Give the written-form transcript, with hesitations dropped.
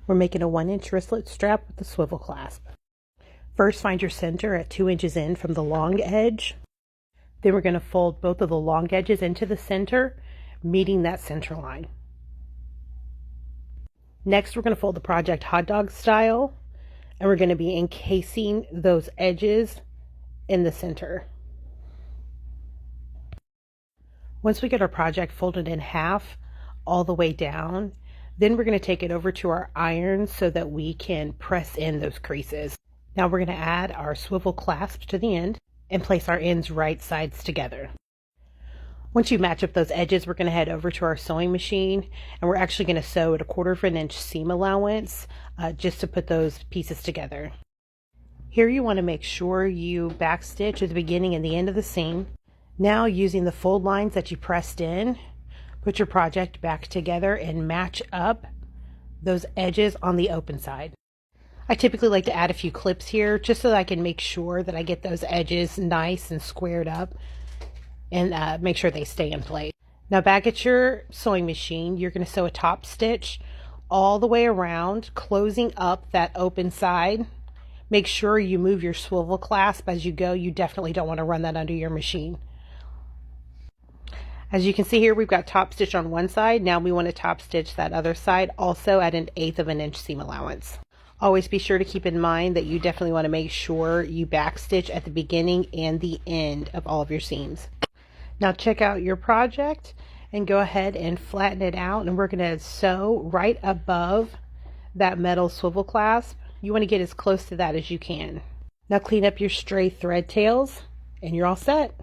We're making a 1-inch wristlet strap with the swivel clasp. First, find your center at 2 inches in from the long edge. Then we're going to fold both of the long edges into the center, meeting that center line. Next, we're going to fold the project hot dog style, and we're going to be encasing those edges in the center. Once we get our project folded in half all the way down, then we're going to take it over to our iron so that we can press in those creases. Now we're going to add our swivel clasp to the end and place our ends right sides together. Once you match up those edges, we're going to head over to our sewing machine, and we're actually going to sew at 1/4 of an inch seam allowance just to put those pieces together. Here you want to make sure you backstitch at the beginning and the end of the seam. Now, using the fold lines that you pressed in, put your project back together and match up those edges on the open side. I typically like to add a few clips here just so that I can make sure that I get those edges nice and squared up and make sure they stay in place. Now back at your sewing machine, you're going to sew a top stitch all the way around, closing up that open side. Make sure you move your swivel clasp as you go. You definitely don't want to run that under your machine. As you can see here, we've got top stitch on one side. Now we want to top stitch that other side, also at 1/8 of an inch seam allowance. Always be sure to keep in mind that you definitely want to make sure you backstitch at the beginning and the end of all of your seams. Now check out your project and go ahead and flatten it out, and we're going to sew right above that metal swivel clasp. You want to get as close to that as you can. Now clean up your stray thread tails and you're all set.